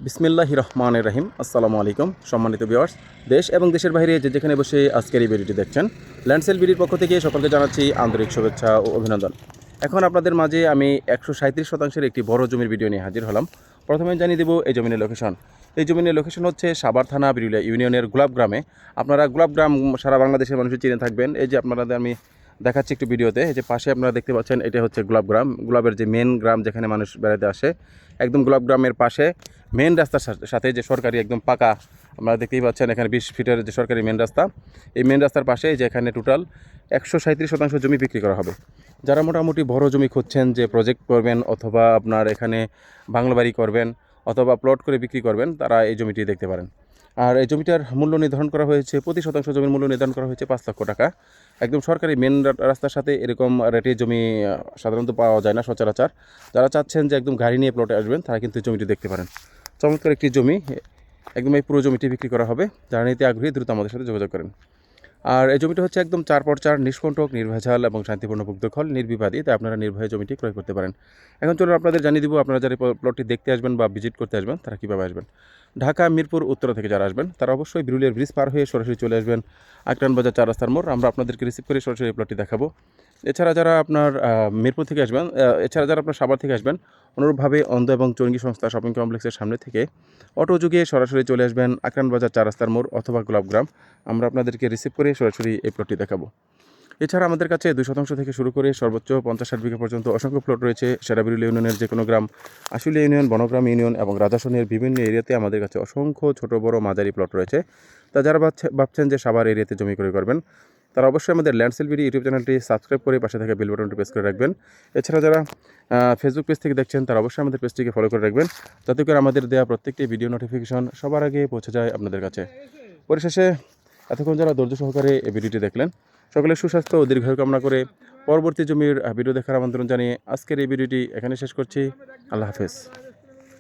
বিসমিল্লাহির রহমানির রহিম। আসসালামু আলাইকুম সম্মানিত ভিউয়ার্স, দেশ এবং দেশের বাইরে যে যেখানে বসে আজকের এই ভিডিওটি দেখছেন, ল্যান্ডসেল বিডির পক্ষ থেকে সকলকে জানাচ্ছি আন্তরিক শুভেচ্ছা ও অভিনন্দন। এখন আপনাদের মাঝে আমি 137% একটি বড় জমির ভিডিও নিয়ে হাজির হলাম। প্রথমে জানিয়ে দেব এই জমিনের লোকেশন। এই জমিনের লোকেশন হচ্ছে সাভার থানা বিরুলিয়া ইউনিয়নের গোলাপ গ্রামে। আপনারা গোলাপ গ্রাম সারা বাংলাদেশের মানুষের চিনে থাকবেন। এই যে আপনাদের আমি দেখাচ্ছি একটু ভিডিওতে, এই যে পাশে আপনারা দেখতে পাচ্ছেন, এটা হচ্ছে গোলাপ গ্রাম, গোলাপের যে মেন গ্রাম যেখানে মানুষ বেড়াতে আসে। একদম গোলাপ গ্রামের পাশে মেন রাস্তার সাথে যে সরকারি একদম পাকা, আপনারা দেখতেই পাচ্ছেন এখানে 20 ফিটের যে সরকারি মেন রাস্তা, এই মেন রাস্তার পাশে যে এখানে টোটাল 137% জমি বিক্রি করা হবে। যারা মোটামুটি বড় জমি খুঁজছেন, যে প্রজেক্ট করবেন অথবা আপনার এখানে বাংলো বাড়ি করবেন অথবা প্লট করে বিক্রি করবেন, তারা এই জমিটি দেখতে পারেন। আর এই জমিটার মূল্য নির্ধারণ করা হয়েছে, প্রতি শতাংশ জমির মূল্য নির্ধারণ করা হয়েছে 5 লক্ষ টাকা। একদম সরকারি মেন রাস্তার সাথে এরকম রেটের জমি সাধারণত পাওয়া যায় না সচরাচর। যারা চাচ্ছেন যে একদম গাড়ি নিয়ে প্লটে আসবেন, তারা কিন্তু জমিটি দেখতে পারেন। চমৎকার একটি জমি, একদম এই পুরো জমিটি বিক্রি করা হবে। যারা নিতে আগ্রহী দ্রুত আমাদের সাথে যোগাযোগ করেন। আর এই জমিটা হচ্ছে একদম 4x4, নিষ্কণ্টক, নির্ভেজাল এবং শান্তিপূর্ণ ভূদখল, নির্বিবাদী, তাই আপনারা নির্ভয়ে জমিটি ক্রয় করতে পারেন। এখন চলুন আপনাদের জানিয়ে দিব, আপনারা যারা প্লটটি দেখতে আসবেন বা ভিজিট করতে আসবেন, তারা কীভাবে আসবেন। ঢাকা মিরপুর উত্তরা থেকে যারা আসবেন, তারা অবশ্যই বিরুলিয়ার ব্রিজ পার হয়ে সরাসরি চলে আসবেন আকরান বাজার 4 রাস্তার মোড়। আমরা আপনাদেরকে রিসিভ করে সরাসরি এই প্লটটি দেখাবো। এছাড়া যারা আপনার মিরপুর থেকে আসবেন, এছাড়া যারা আপনার সাভার থেকে আসবেন, অনুরূপভাবে অন্ধ এবং চঙ্গী সংস্থা শপিং কমপ্লেক্সের সামনে থেকে অটো যুগে সরাসরি চলে আসবেন আকরান বাজার 4 রাস্তার মোড় অথবা গোলাপগ্রাম। আমরা আপনাদেরকে রিসিভ করে সরাসরি এই প্লটটি দেখাবো। এছাড়া আমাদের কাছে 2% থেকে শুরু করে সর্বোচ্চ 50-60 বিঘা পর্যন্ত অসংখ্য প্লট রয়েছে। সেরা বিরুলিয়া ইউনিয়নের যে কোনো গ্রাম, আশুলিয়া ইউনিয়ন, বনগ্রাম ইউনিয়ন এবং রাজাসনের বিভিন্ন এরিয়াতে আমাদের কাছে অসংখ্য ছোট বড় মাঝারি প্লট রয়েছে। তা যারা ভাবছেন যে সাভার এরিয়াতে জমি ক্রয় করবেন, তারা অবশ্যই আমাদের ল্যান্ডসেল বিডি ইউটিউব চ্যানেলটি সাবস্ক্রাইব করে পাশে থাকা বেল বাটনটি প্রেস করে রাখবেন। এছাড়া যারা ফেসবুক পেজ থেকে দেখছেন, তারা অবশ্যই আমাদের পেজটিকে ফলো করে রাখবেন, যাতে করে আমাদের দেওয়া প্রত্যেকটি ভিডিও নোটিফিকেশন সবার আগে পৌঁছে যায় আপনাদের কাছে। পরিশেষে এতক্ষণ যারা ধৈর্য সহকারে এই ভিডিওটি দেখলেন, সকলের সুস্বাস্থ্য ও দীর্ঘায়ু কামনা করে পরবর্তী জমির ভিডিও দেখার আমন্ত্রণ জানিয়ে আজকের এই ভিডিওটি এখানে শেষ করছি। আল্লাহ হাফেজ।